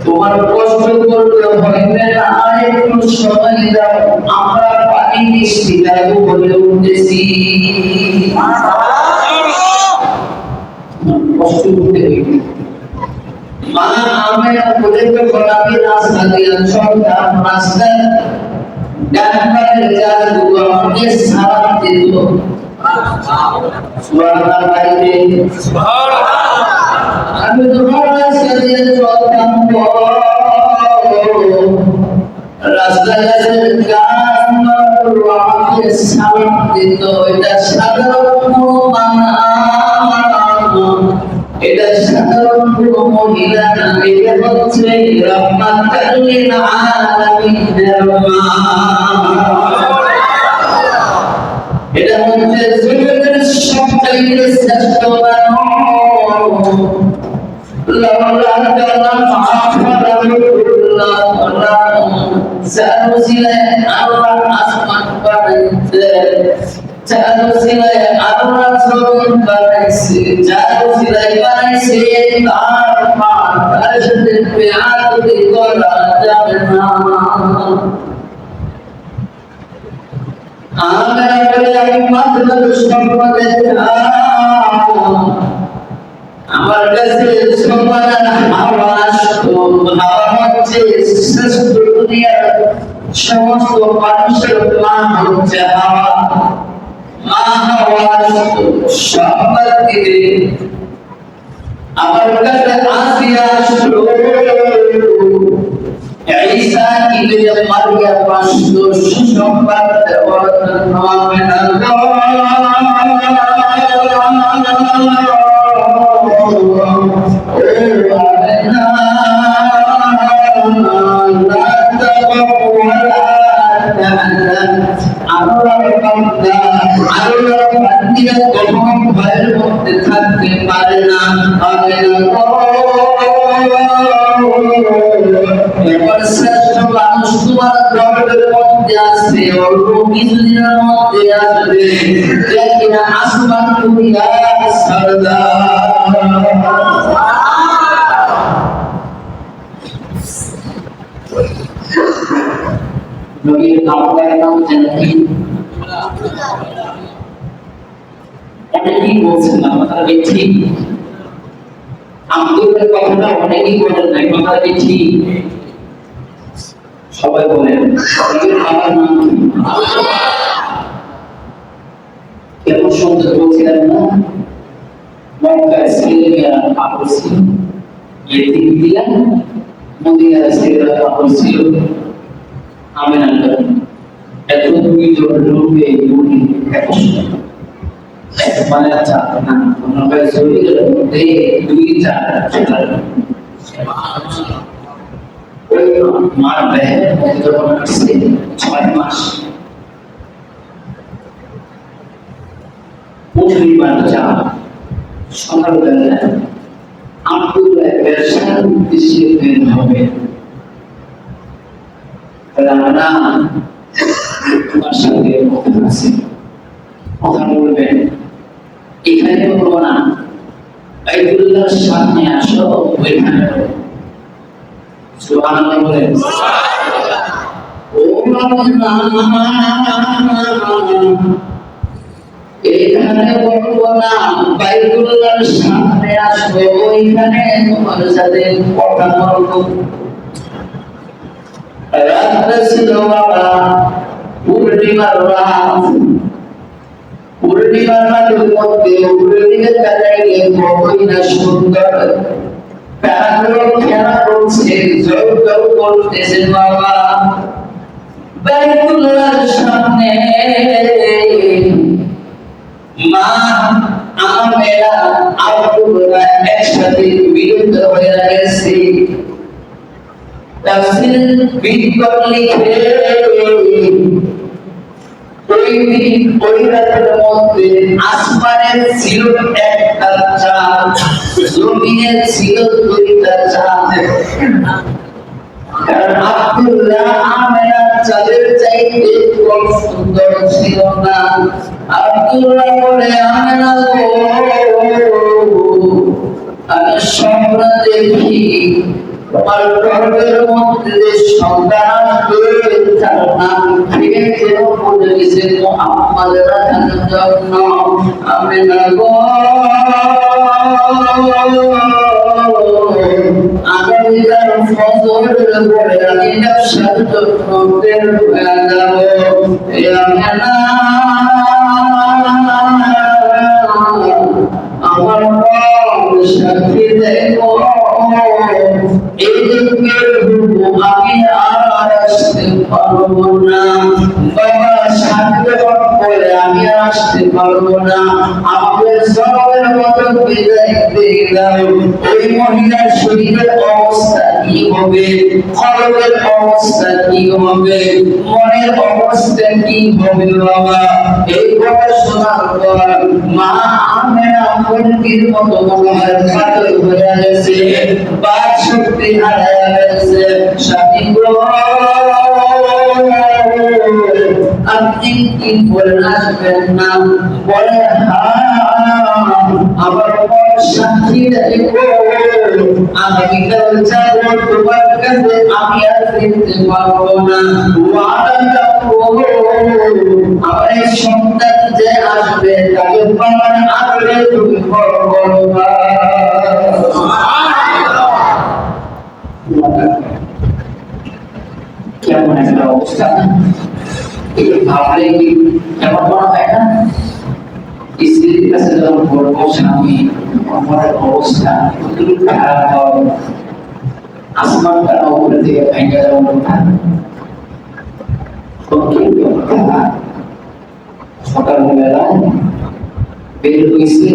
তোমার কষ্ট করতে হইবে না, একটু সময় দাও, আমরা পানি মিষ্টি দাও বলে উঠতেছি। কষ্ট করতে হইবে মা আমি বলে তো গোলাপি রাস্তা দিয়ে চলতাম, রাস্তা ডাক্তারের জাদু আমাকে সালাম দিত। সুবহানাল্লাহ বাইরে আমি তোমার রাস্তা দিয়ে চলতাম, রাস্তায় গান আমাকে সালাম দিত। এটা সাধারণ মানা, এটা সাধারণ কোনো মহিলা না, এটা হচ্ছে রাহমাতুল লিল আলামিনের মা। এটা হচ্ছে জগতের সবচাইতে শ্রেষ্ঠ মানুষ। লাউলা কালাম আফরাদুল্লাহ যার ওসিলায় আল্লাহ আসমান বানাইছে, যার ওসিলায় আল্লাহ জমিন বানাইছে, যার ওসিলায় বানাইছে তার মা, তার সাথে বেয়াদবি করা যাবে না। আমি মাত্র সম্পদে আমার কাছে সম্মানের হাওয়া আসতো। হাওয়া হচ্ছে শ্রেষ্ঠ, দুনিয়ার সমস্ত মানুষের মা হচ্ছে হাওয়া। মা হাওয়া আসতো সম্পদ দিবে। আমার কাছে আসিয়া আসলো, ঈসা ইবনে মারইয়াম আসলো সুসংবাদ দেওয়ার জন্য। ভয়ের মধ্যে থাকতে পারে না। শ্রেষ্ঠ মানুষ তোমার গর্বের মধ্যে আছে, অল্প কিছুদিনের মধ্যে আসবে কিনা আসমান দুনিয়ার সরদার। নবীর কামড়ের নাম জানি অনেকেই বলছেন আপনারা ঠিক, আমাদের কথাটা অনেকেই বলেন না, কথাটা ঠিক সবাই বলেন। আমার নাম কেমন সুন্দর বলছিলেন না, মক্কার ছেলেমেয়েরা পাগল ছিল, এদিকে দিলাম মদিনার ছেলেরা পাগল ছিল। আমেন আল্লাহ এত দুইজন রূপে গুণী এত মানে আচ্ছা না আমরা শরীরের মধ্যে দুই চার ওই মার দেহের মধ্যে যখন আসছে 6 মাস পরিবার যা সকালবেলা আব্দুল্লাহ ব্যবসার উদ্দেশ্যে বের হবে। আমরা তোমার সাথে কথা আছে, কথা বলবেন, এখানে বলবো না, বাইতুল্লাহর সামনে আসো, ওইখানে সুবহানাল্লাহ বলেন। ও এখানে বলবো না, বাইতুল্লাহর সামনে আসো, ওইখানে তোমার সাথে কথা বলবো। রাত্রে ছিল বাবা পূর্ণিমার রাত, পূর্ণিমার রাতের মধ্যে উপরের দিকে তাকাইলে কতই না সুন্দর তারাগুলো খেলা করছে, জল জল করতেছে বাবা। বাইতুল্লাহর সামনে মা আমেরা আব্দুল্লাহ একসাথে বিরুদ্ধ হয়ে গেছে। তাফসীর বিজ্ঞান লিখে ওই রাতের মধ্যে আসমানের ছিল একটা চাঁদ, জমিনের ছিল 2টা চাঁদ। কারণ আব্দুল্লাহ আমেনার চাঁদের চাইতে কম সুন্দর ছিল না। আব্দুল্লাহ বলে, আমেনা গো, আমি স্বপ্ন দেখি তোমার গর্ভের মধ্যে যে সন্তান আসবে তার নাম থেকে যেন বলে গেছে মুহাম্মদ রাখার জন্য। আমেনা গো, আগামীকাল ফজরের পরে আমি ব্যবসার জন্য বের হয়ে যাব। আমেনা, আমার সাথে দেখো, আমি আর আসতে পারবো না। বাবা সাথে বলে আমি আর আসতে পারবো না, আমাদের সবের মতো বিদায় দিয়ে দাও। ওই মহিলার শরীরের অবস্থা কি হবে, কলবের অবস্থা কি হবে, মনের অবস্থা কি হবে বাবা? এই কথা শোনার পর মা আমেনা মুরগির মতো মনের পাগল হয়ে গেছে, বাক শক্তি হারায় গেছে। স্বামী গো, আপনি কি বলেন আসবেন না? বলে হ্যাঁ, আমার মন সাক্ষী দেখো, আগামীকাল যাব তোমার কাছে, আমি আর ফিরতে পারবো না। ওয়াদা করো, আমার এই সন্তান যে আসবে তাকে পাওয়ার আগে তুমি করবা। কেমন একটা অবস্থা, ভাবলে কি কেমন মনে হয় না? স্ত্রীর কাছে যখন বলবো স্বামী আমার অবস্থা কতটুকু খারাপ হয়, আসমানটা উপরে থেকে ভেঙে যাওয়ার কথা। সকালবেলায় বের হয়েছে,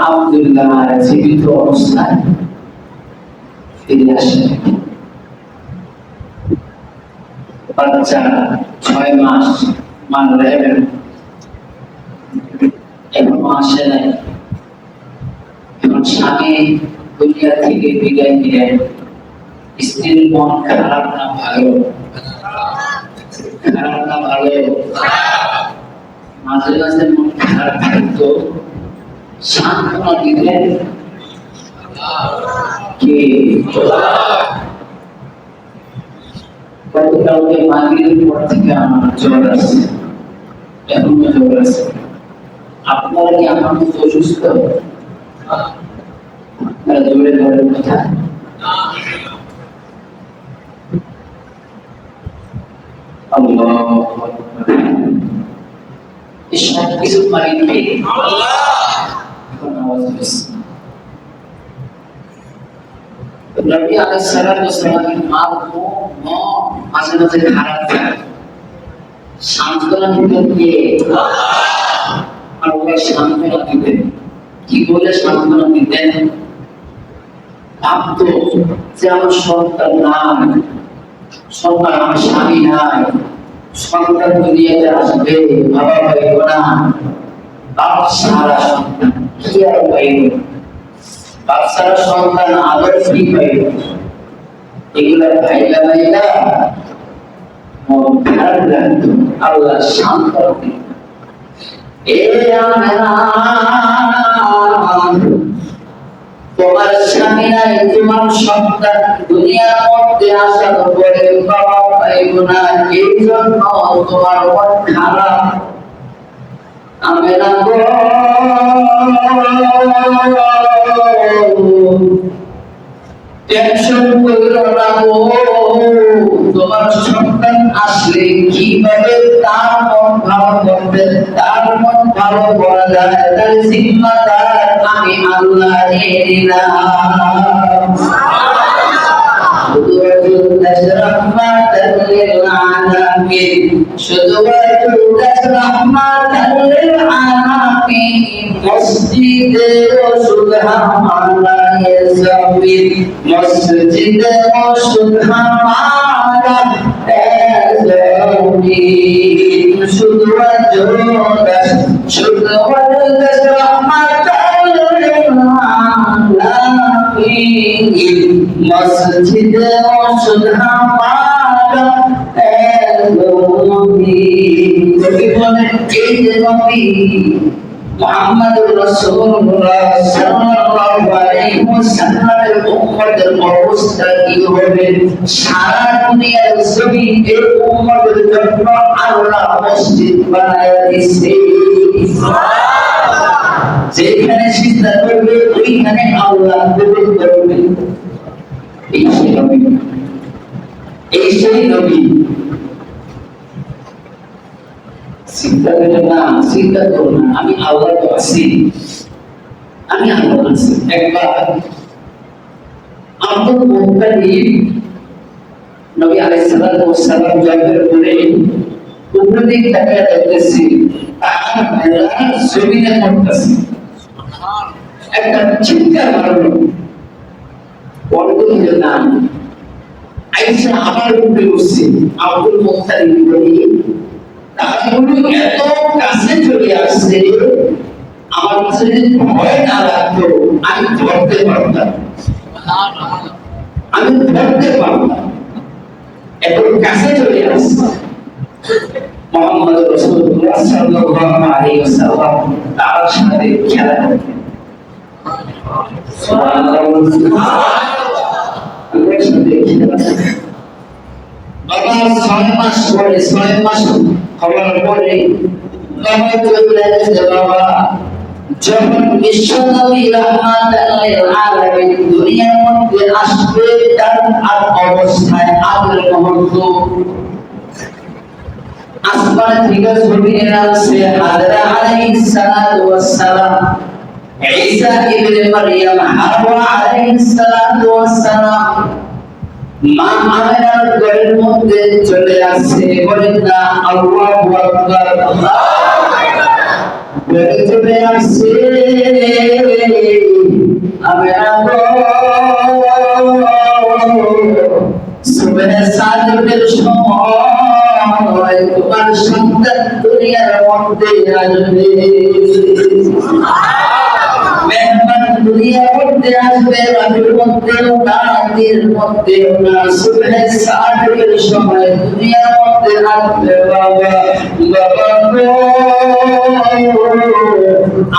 আব্দুল্লাহ জীবিত অবস্থায় ফিরে আসে। বাচ্চা 6 মাস মানলে এখনো আসে নাই। এখন স্বামী দুনিয়া থেকে বিদায় নিলেন, স্ত্রীর মন খারাপ না ভালো? খারাপ না ভালো? মাঝে মাঝে মন খারাপ থাকতো, সান্ত্বনা দিলেন কে? গতকালকে মাগরিবের পর থেকে আমার জ্বর আছে, এখনো জ্বর আছে। আপনারা কি আমার মতো অসুস্থ? আপনারা জোরে বলেন কথা। সব কিছু মালিককে নবী আলাইহিস সালাতু ওয়াস সালামের মাঝে মাঝে খারাপ থাকে, সান্ত্বনা দিতেন কে? আল্লাহ সান্ত্বনা দিতেন। কি বলে সান্ত্বনা দিতেন? ভাবতো যে আমার সন্তান নাই, সন্তান আমার স্বামী নাই, সন্তান দুনিয়াতে আসবে, বাবা পাইব না, বাপ সারা সন্তান কি আর পাইব, বাপ সারা সন্তান আদর কি পাইব? এগুলা ভাইলা ভাইলা মন খারাপ লাগতো। আল্লাহ শান্ত রাখতেন। এ আমেনা, তোমার স্বামী নাই, তোমার সন্তান দুনিয়ার মধ্যে আসার পরে বাবা পাইব না, এই জন্য তোমার মন খারাপ। আমেনা গো, টেনশন কইরো না গো, তোমার সন্তান আসলে কিভাবে তার মন ভালো করবে, তার মন ভালো করা যায়, তার জিম্মাদার আমি আল্লাহ নিয়ে নিলাম। মসজিদে ওষুধ হামারা মসজিদে ওষুধ হামারা শুধু শুধু মসজিদে সুধা পাগা নবী নবী বলেন এই যে নবী মুহাম্মদুর রাসূলুল্লাহ সাল্লাল্লাহু আলাইহি ওয়াসাল্লামের উম্মতের অবস্থা কি হবে সারা দুনিয়ার জমিনে উম্মতের জন্য আল্লাহ মসজিদ বানায়া দিয়েছে যেখানে সিজদা করবে ওইখানে আল্লাহ কবুল করবে এই সেই নবী চিন্তা করে না চিন্তা করো না আমি আল্লাহ আছি আমি আল্লাহ আছি একবার আব্দুল মুত্তালিব নবী আলাইহিস সালাম জয়বের পরে উপর দিকে তাকিয়ে দেখতেছি তার ভেড়া জমিনে পড়তেছে একটা চিৎকার মারলো বন্ধুদের নাম আইসা আমার উপরে বসছে আব্দুল মুত্তালিব বলি তারগুলো এত কাছে চলে আসছে আমার কাছে যদি ভয় না লাগতো আমি ধরতে পারতাম এত কাছে চলে আসছে মুহাম্মদ রাসূলুল্লাহ সাল্লাল্লাহু আলাইহি ওয়াসাল্লাম তার সাথে খেলা করতেন সুবহানাল্লাহ বাবা 6 মাস পরে 6 মাস হওয়ার পরে বাবা চলে গেছে বাবা যখন বিশ্বনবী রাহমাতুল লিল আলামিন দুনিয়ার মধ্যে আসবে তার আর অবস্থায় আগের মুহূর্ত আসমান থেকে জমিনে নামছে হাজরা আলাইহিস সালাতু ওয়াস সালাম ঈসা ইবনে মারইয়াম হাওয়া আলাইহিস সালাতু ওয়াস সালাম মা আমেনার ঘরের মধ্যে চলে আসছে বলেন না আল্লাহু আকবার ঘরে চলে আসছে আমেনা সুবহে সাজদের সময় তোমার সন্তান দুনিয়ার মধ্যে আসবে মেহমান দুনিয়ার মধ্যে আসবে রাতের মধ্যেও না দিনের মধ্যেও না সুবহে সাজদের সময় দুনিয়ার মধ্যে আসবে বাবা বাবা গো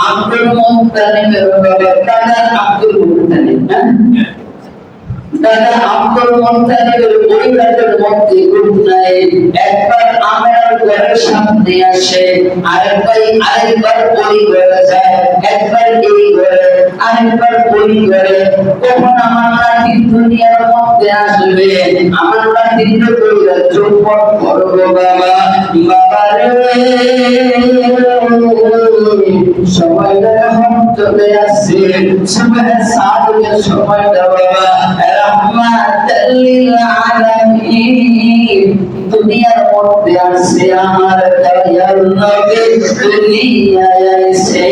আব্দুল মুত্তালিবের বাবা দাদা আব্দুল মুত্তালিব দাদা আব্দুল মুত্তালিবের পরিবারের মধ্যে গ্রুপ নাই একবার আমার ঘরের সামনে আসে আরেকবার ওই ঘরে যায় একবার এই ঘরে আরেকবার ওই ঘরে কখন আমার নাতি দুনিয়ার মধ্যে আসবে আমার নাতি কইরা চুপট করবো বাবা বাবা রে সময়টা এখন চলে আসছে সুবহে সাজদের সময়টা বাবা রাহমাতুল লিল আলামিন দুনিয়ার মধ্যে আসছে আমার দয়ার নবী দুনিয়ায় আইছে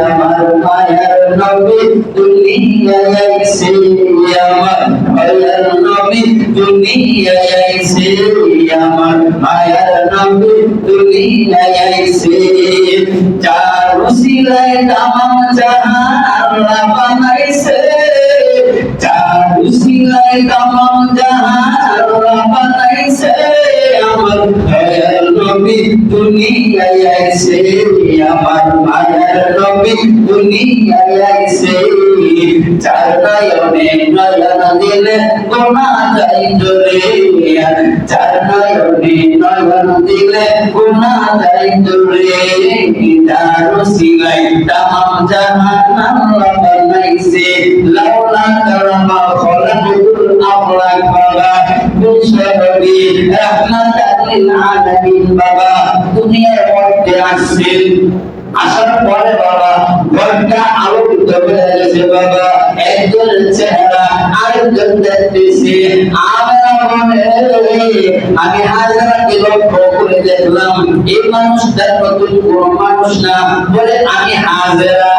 আমার মায়ার নবী দুনিয়ায় আইছে আমার মায়ার নবী দুনিয়ায় আইছে আমার মায়ার নবী দুনিয়ায় আইছে যার উসিলায় তামাম জাহান আল্লাহ বানাইছে যার উসিলায় তামাম জাহান আল্লাহ বানাইছে আমার মায়ার নবী দুনিয়ায় আইছে আমার মায়ার নবী দুনিয়ায় আইছে চার নয়নে নয়ন দিলে গোনা যাই চলে চার নয়নে নয়ন দিলে গোনা যাই চলে যার উসিলায় তামাম জাহান আল্লাহ বানাইছে লাউলা কারমা খলাকুল আমলাক বাবা বিশ্বনবী রাহমাতুল লিল আলামিন বাবা দুনিয়ার মধ্যে আসছেন আসার পরে বাবা ঘরটা আলোকিত হয়ে গেছে বাবা একজনের চেহারা আরেকজন দেখতেছে আমি হাজারাকে লক্ষ্য করে দেখলাম এই মানুষটা নতুন কোন মানুষ না বলে আমি হাজারা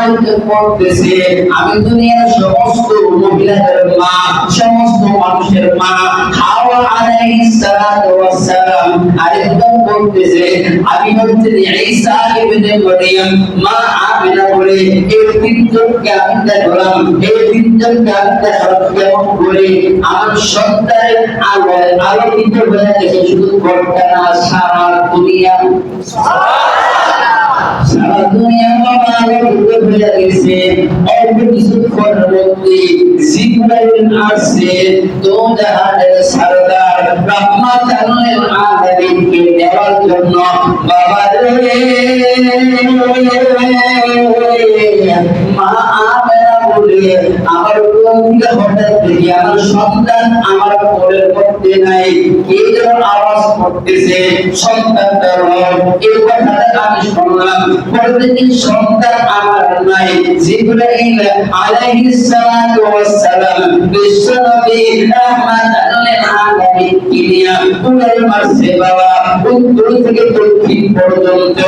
আমাকে বলতেছে আমি দুনিয়ার সমস্ত মহিলাদের মা, সমস্ত মানুষের মা। হাওয়া আলাইহিস সালাতু ওয়াস সালাম আরেকবার বলতেছে আমি হচ্ছে ঈসা ইবনে মারইয়াম, মা আমিনা বলে এই তিনজনকে আমি দেখলাম। এই তিনজনকে আমি দেখলাম কেমন করে আমার সন্তানের আলোয় আলোকিত হয়ে গেছে, শুধু ঘরটা না, সারা দুনিয়া। সারা দুনিয়া বাবা আলোকিত হয়ে গেছে। অল্প কিছুক্ষণের মধ্যে জিবরাইল আসছে দো জাহানের সরদার রহমাতুল আলামিনকে নেওয়ার জন্য। বাবা রে মা আমেনা বলে আমার কোনটা হঠাৎ দেখি আমার সন্তান আমার কোলের মধ্যে নাই, কে যেন আওয়াজ করতেছে সন্তানটা রব। এই কথাটা আমি শুনলাম। পরের দিন সন্তান আমার নাই। জিবরাইল আলাইহিস সালাতু ওয়াস সালাম বিশ্বনবী রাহমাতুল আলামিন কিনিয়া উনার মাঝে বাবা উত্তর থেকে দক্ষিণ পর্যন্ত,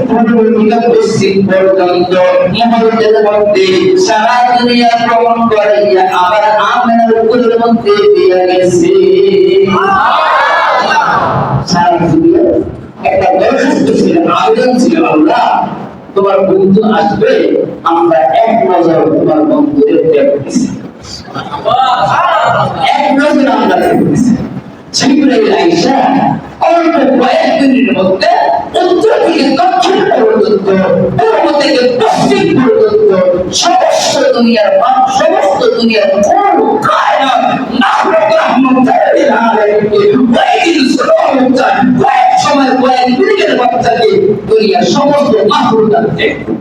পূর্ব থেকে পশ্চিম পর্যন্ত মুহূর্তের মধ্যে সারা দুনিয়া ভ্রমণ করিয়া আবার আমেনার কোলের মধ্যে দিয়ে গেছে। সারা দুনিয়া একটা দরখাস্ত ছিল, আবেদন ছিল, আল্লাহ তোমার বন্ধু আসবে, আমরা এক নজর তোমার বন্ধুদের দেখতেছি, এক নজর আমরা দেখতেছি। জিবরাইল আইসা অল্প কয়েকদিনের মধ্যে উত্তর থেকে দক্ষিণ পর্যন্ত, পূর্ব থেকে পশ্চিম পর্যন্ত সমস্ত দুনিয়ার মানুষ, সমস্ত দুনিয়ার কোন কায়নাত মাখলুক রহমাতুল আলামিনকে ওয়াইদিন সুরমুতান কয়েক সময় কয়েক মিনিটের বাচ্চাকে দুনিয়ার সমস্ত মাখলুকাত দেখতে।